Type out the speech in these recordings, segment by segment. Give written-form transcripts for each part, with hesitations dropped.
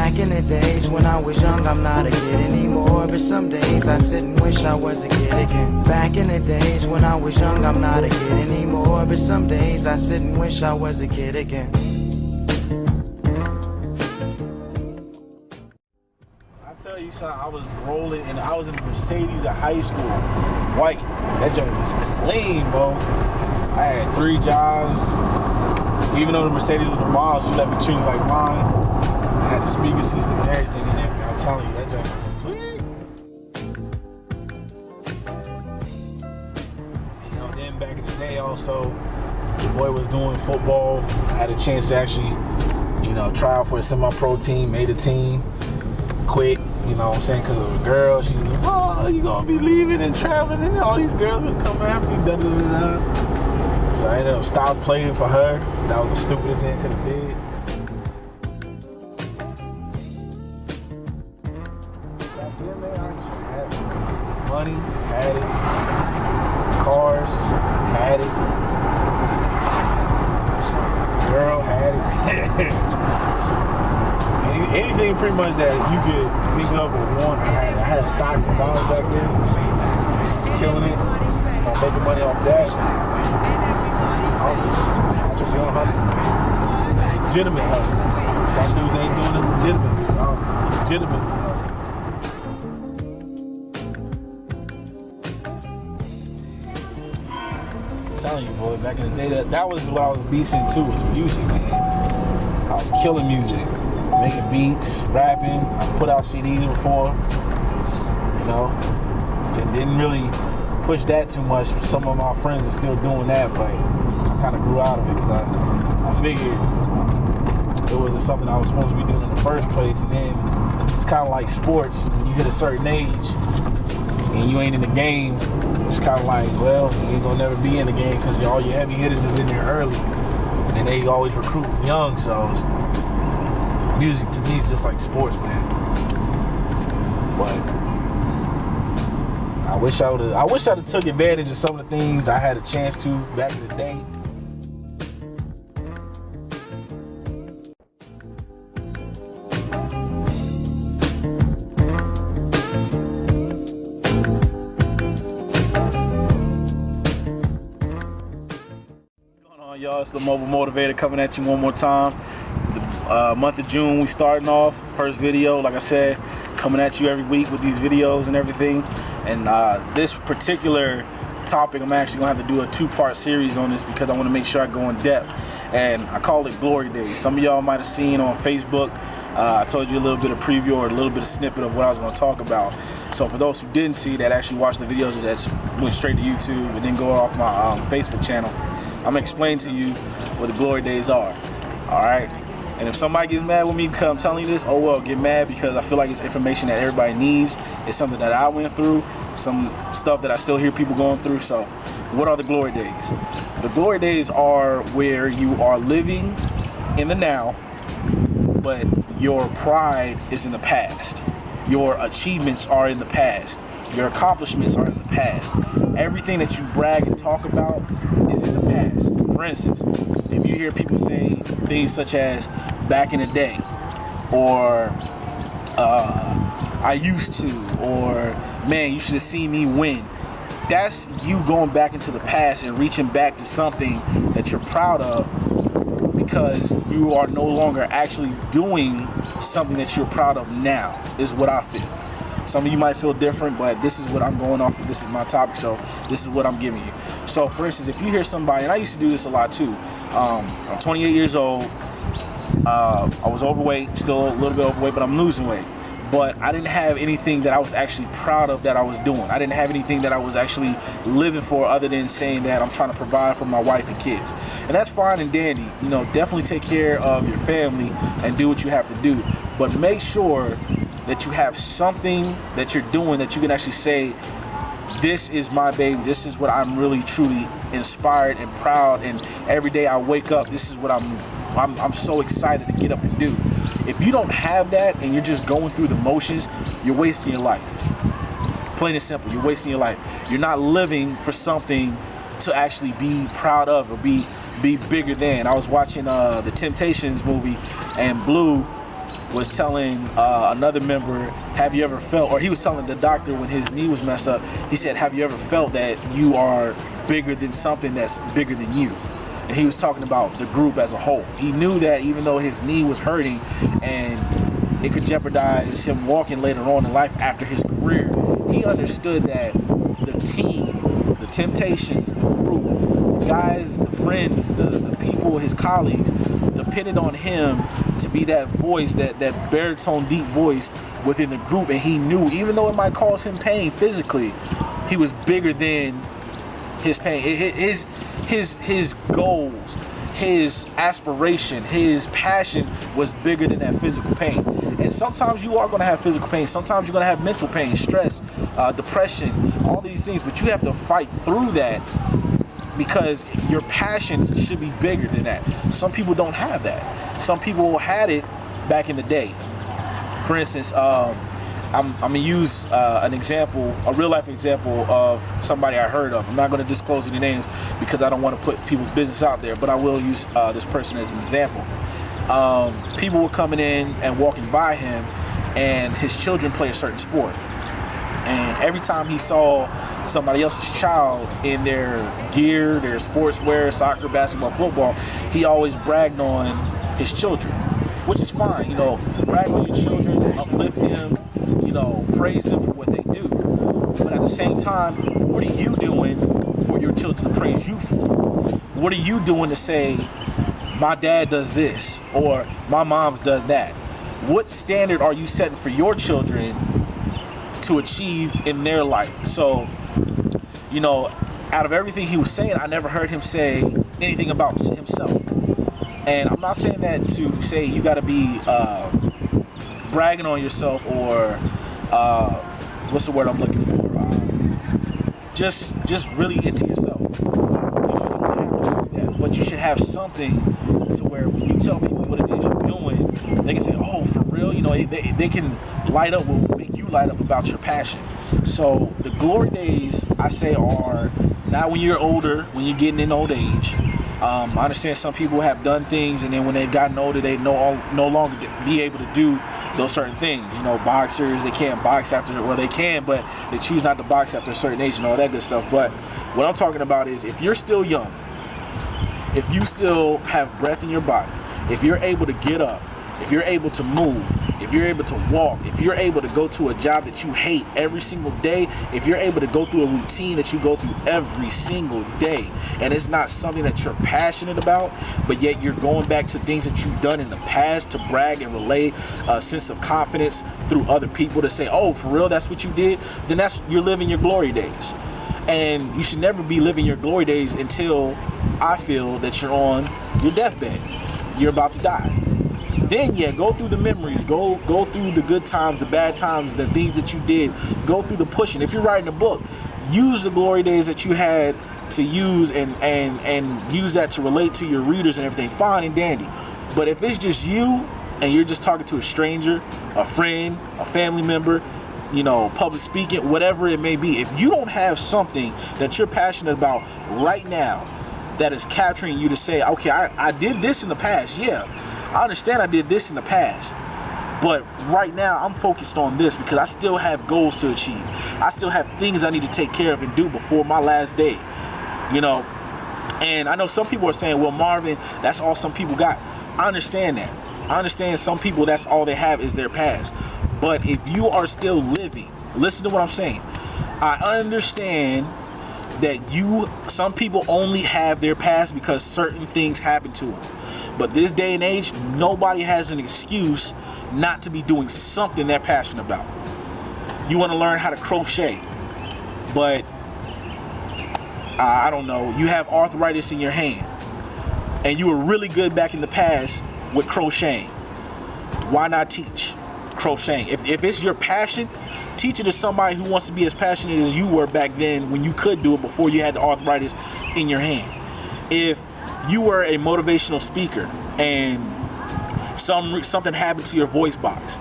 Back in the days when I was young, I'm not a kid anymore. But some days I sit and wish I was a kid again. Back in the days when I was young, I'm not a kid anymore. But some days I sit and wish I was a kid again. I tell you something, I was rolling and I was in a Mercedes at high school, white. That joint was clean, bro. I had 3 jobs. Even though the Mercedes was a mom, she let me treat it like mine. I had the speaker system and everything in there. I'm telling you, that joint was sweet. You know, then back in the day also, your boy was doing football. I had a chance to actually, you know, try out for a semi-pro team, made a team. Quit, you know what I'm saying, because of a girl. She was like, oh, you gonna be leaving and traveling and all these girls will come after you, da-da-da-da. So I ended up stopping playing for her. That was the stupidest thing I could have did. Back then, man, I just had money, had it. Cars, had it. Girl, had it. Anything pretty much that you could think of or want, I had stocks and bonds back then. I was killing it. Making money off that. I was just young hustling. Legitimate hustling. Some dudes ain't doing it legitimately. I was legitimately hustling. I'm telling you, boy, back in the day, that was what I was beasting too, was music, man. I was killing music. Making beats, rapping. I put out CDs before, you know. And didn't really push that too much. Some of my friends are still doing that, but I kind of grew out of it because I figured it wasn't something I was supposed to be doing in the first place. And then it's kind of like sports. When you hit a certain age and you ain't in the game, it's kind of like, well, you ain't gonna never be in the game because all your heavy hitters is in there early. And they always recruit young, so music to me is just like sports, man. But I wish I'd have took advantage of some of the things I had a chance to back in the day. What's going on, y'all? It's the Mobile Motivator coming at you one more time. Month of June, we starting off. First video, like I said, coming at you every week with these videos and everything. And this particular topic, I'm actually gonna have to do a 2-part series on this because I want to make sure I go in depth. And I call it Glory Days. Some of y'all might have seen on Facebook. I told you a little bit of preview or a little bit of snippet of what I was going to talk about. So for those who didn't see that, actually watched the videos that went straight to YouTube and then go off my Facebook channel, I'm gonna explain to you what the Glory Days are. All right. And if somebody gets mad with me because I'm telling you this, oh well, get mad, because I feel like it's information that everybody needs. It's something that I went through, some stuff that I still hear people going through. So what are the Glory Days? The Glory Days are where you are living in the now, but your pride is in the past. Your achievements are in the past. Your accomplishments are in the past. Everything that you brag and talk about is in the past. For instance, if you hear people say things such as back in the day, or I used to, or man, you should have seen me win. That's you going back into the past and reaching back to something that you're proud of because you are no longer actually doing something that you're proud of now, is what I feel. Some of you might feel different, but this is what I'm going off of. This is my topic, so this is what I'm giving you. So for instance, if you hear somebody, and I used to do this a lot too, I'm 28 years old, I was overweight, still a little bit overweight, but I'm losing weight. But I didn't have anything that I was actually proud of that I was doing. I didn't have anything that I was actually living for other than saying that I'm trying to provide for my wife and kids. And that's fine and dandy. You know, definitely take care of your family and do what you have to do. But make sure that you have something that you're doing that you can actually say, this is my baby, this is what I'm really truly inspired and proud, and every day I wake up, this is what I'm so excited to get up and do. If you don't have that and you're just going through the motions, you're wasting your life. Plain and simple, you're wasting your life. You're not living for something to actually be proud of or be bigger than. I was watching the Temptations movie, and Blue, was telling another member, have you ever felt, or he was telling the doctor when his knee was messed up, he said, have you ever felt that you are bigger than something that's bigger than you? And he was talking about the group as a whole. He knew that even though his knee was hurting and it could jeopardize him walking later on in life after his career, he understood that the team, the Temptations, the group, the guys, the friends, the people, his colleagues, depended on him to be that voice, that baritone deep voice within the group. And he knew, even though it might cause him pain physically, he was bigger than his pain. His goals, his aspiration, his passion was bigger than that physical pain. And sometimes you are going to have physical pain. Sometimes you're going to have mental pain, stress, depression, all these things. But you have to fight through that, because your passion should be bigger than that. Some people don't have that. Some people had it back in the day. For instance, I'm gonna use an example, a real life example of somebody I heard of. I'm not gonna disclose any names because I don't want to put people's business out there, but I will use this person as an example. People were coming in and walking by him, and his children play a certain sport. And every time he saw somebody else's child in their gear, their sportswear, soccer, basketball, football, he always bragged on his children, which is fine. You know, brag on your children, uplift them, you know, praise them for what they do. But at the same time, what are you doing for your children to praise you for? What are you doing to say, my dad does this, or my mom's does that? What standard are you setting for your children to achieve in their life? So, you know, out of everything he was saying, I never heard him say anything about himself. And I'm not saying that to say you got to be bragging on yourself, or what's the word I'm looking for? Just really into yourself. You don't have to do that, but you should have something to where when you tell people what it is you're doing, they can say, "Oh, for real?" You know, they can light up, will make you light up about your passion. So the glory days, I say, are not when you're older, when you're getting in old age. I understand some people have done things, and then when they've gotten older, they no longer be able to do those certain things. You know, boxers, they can't box after, well, they can, but they choose not to box after a certain age and all that good stuff. But what I'm talking about is, if you're still young, if you still have breath in your body, if you're able to get up, if you're able to move, if you're able to walk, if you're able to go to a job that you hate every single day, if you're able to go through a routine that you go through every single day, and it's not something that you're passionate about, but yet you're going back to things that you've done in the past to brag and relay a sense of confidence through other people to say, oh, for real, that's what you did, then you're living your glory days. And you should never be living your glory days until I feel that you're on your deathbed. You're about to die. Then, yeah, go through the memories, go through the good times, the bad times, the things that you did, go through the pushing. If you're writing a book, use the glory days that you had to use and use that to relate to your readers and everything, fine and dandy. But if it's just you and you're just talking to a stranger, a friend, a family member, you know, public speaking, whatever it may be, if you don't have something that you're passionate about right now that is capturing you to say, okay, I did this in the past, yeah, I understand I did this in the past, but right now I'm focused on this because I still have goals to achieve. I still have things I need to take care of and do before my last day, you know. And I know some people are saying, well, Marvin, that's all some people got. I understand that. I understand some people, that's all they have is their past. But if you are still living, listen to what I'm saying. I understand that some people only have their past because certain things happen to them. But this day and age, nobody has an excuse not to be doing something they're passionate about. You want to learn how to crochet, but I don't know, you have arthritis in your hand, and you were really good back in the past with crocheting. Why not teach crocheting? If it's your passion, teach it to somebody who wants to be as passionate as you were back then when you could do it before you had the arthritis in your hand. If you were a motivational speaker and something happened to your voice box,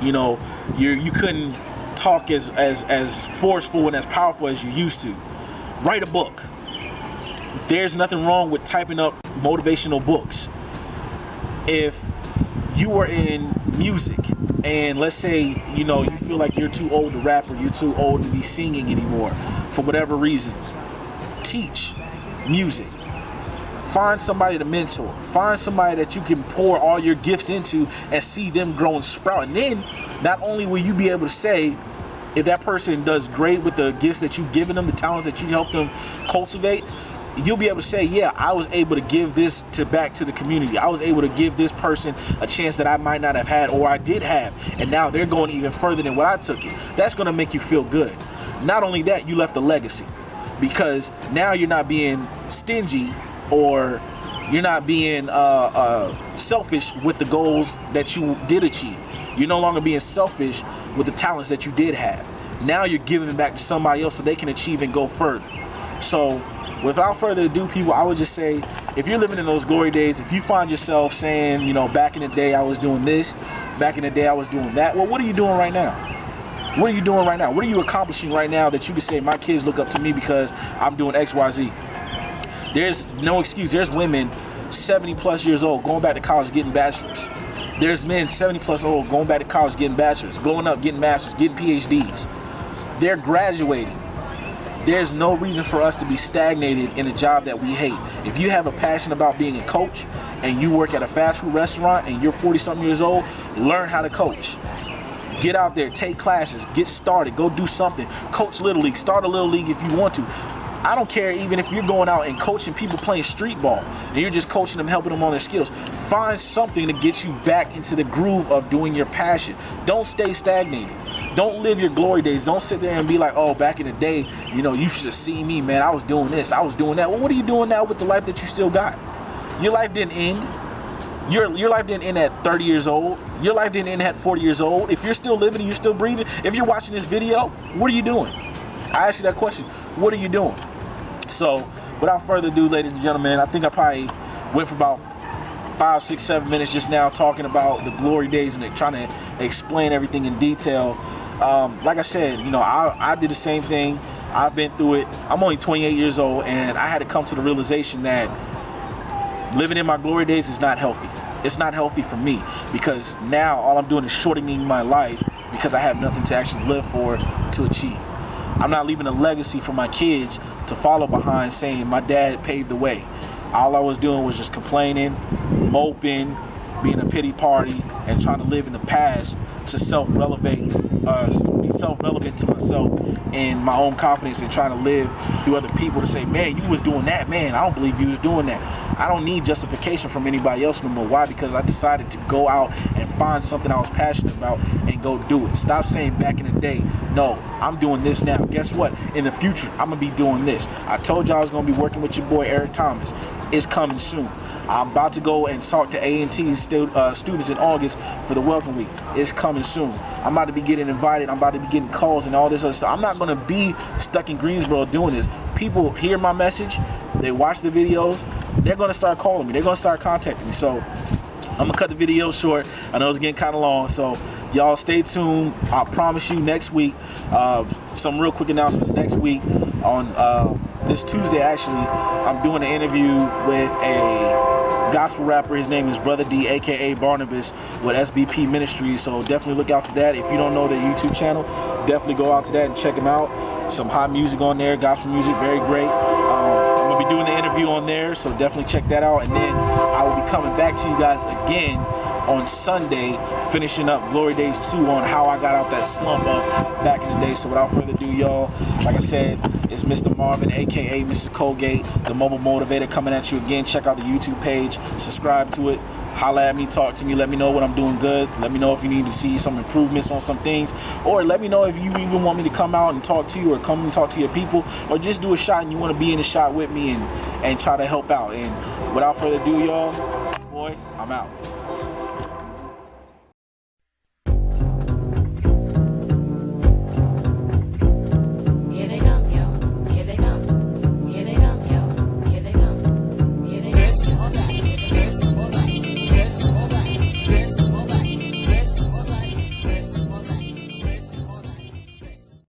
you know, you couldn't talk as forceful and as powerful as you used to, write a book. There's nothing wrong with typing up motivational books. If you were in music, and let's say, you know, you feel like you're too old to rap or you're too old to be singing anymore for whatever reason, teach music. Find somebody to mentor. Find somebody that you can pour all your gifts into and see them grow and sprout. And then not only will you be able to say, if that person does great with the gifts that you've given them, the talents that you helped them cultivate, you'll be able to say, yeah, I was able to give this back to the community. I was able to give this person a chance that I might not have had, or I did have, and now they're going even further than what I took it. That's going to make you feel good. Not only that, you left a legacy, because now you're not being stingy, or you're not being selfish with the goals that you did achieve. You're no longer being selfish with the talents that you did have. Now you're giving back to somebody else so they can achieve and go further. So without further ado, people, I would just say, if you're living in those glory days, if you find yourself saying, you know, back in the day I was doing this, back in the day I was doing that, well, what are you doing right now? What are you doing right now? What are you accomplishing right now that you can say, my kids look up to me because I'm doing X, Y, Z? There's no excuse. There's women 70 plus years old going back to college getting bachelors. There's men 70 plus old going back to college getting bachelors, going up getting masters, getting PhDs. They're graduating. There's no reason for us to be stagnated in a job that we hate. If you have a passion about being a coach and you work at a fast food restaurant and you're 40-something years old, learn how to coach. Get out there, take classes, get started, go do something. Coach Little League, start a Little League if you want to. I don't care even if you're going out and coaching people playing street ball and you're just coaching them, helping them on their skills. Find something to get you back into the groove of doing your passion. Don't stay stagnated. Don't live your glory days. Don't sit there and be like, oh, back in the day, you know, you should have seen me, man. I was doing this, I was doing that. Well, what are you doing now with the life that you still got? Your life didn't end. Your life didn't end at 30 years old. Your life didn't end at 40 years old. If you're still living and you're still breathing, if you're watching this video, what are you doing? I asked you that question. What are you doing? So, without further ado, ladies and gentlemen, I think I probably went for about 5, 6, 7 minutes just now talking about the glory days and trying to explain everything in detail. Like I said, you know, I did the same thing. I've been through it. I'm only 28 years old, and I had to come to the realization that living in my glory days is not healthy. It's not healthy for me, because now all I'm doing is shortening my life because I have nothing to actually live for, to achieve. I'm not leaving a legacy for my kids to follow behind saying my dad paved the way. All I was doing was just complaining, moping, being a pity party, and trying to live in the past to be self-relevant to myself and my own confidence, and trying to live through other people to say, man, you was doing that, man, I don't believe you was doing that. I don't need justification from anybody else no more. Why? Because I decided to go out and find something I was passionate about and go do it. Stop saying back in the day. No, I'm doing this now. Guess what? In the future, I'm going to be doing this. I told you I was going to be working with your boy Eric Thomas. It's coming soon. I'm about to go and talk to A&T students in August for the Welcome Week. It's coming soon. I'm about to be getting invited. I'm about to be getting calls and all this other stuff. I'm not going to be stuck in Greensboro doing this. People hear my message. They watch the videos. They're going to start calling me. They're going to start contacting me. So I'm going to cut the video short. I know it's getting kind of long. So y'all stay tuned. I promise you next week, some real quick announcements next week on this Tuesday, actually. I'm doing an interview with a gospel rapper. His name is Brother D, aka Barnabas, with SBP Ministries. So definitely look out for that. If you don't know their YouTube channel, definitely go out to that and check them out. Some hot music on there, gospel music, very great. I'm gonna be doing the interview on there, so definitely check that out. And then I will be coming back to you guys again on Sunday, finishing up Glory Days 2 on how I got out that slump of back in the day. So without further ado, y'all, like I said, it's Mr. Marvin, aka Mr. Colgate, the Mobile Motivator, coming at you again. Check out the YouTube page, subscribe to it, holla at me, talk to me, let me know what I'm doing good, let me know if you need to see some improvements on some things, or let me know if you even want me to come out and talk to you, or come and talk to your people, or just do a shot and you want to be in the shot with me and try to help out. And without further ado, y'all, boy, I'm out.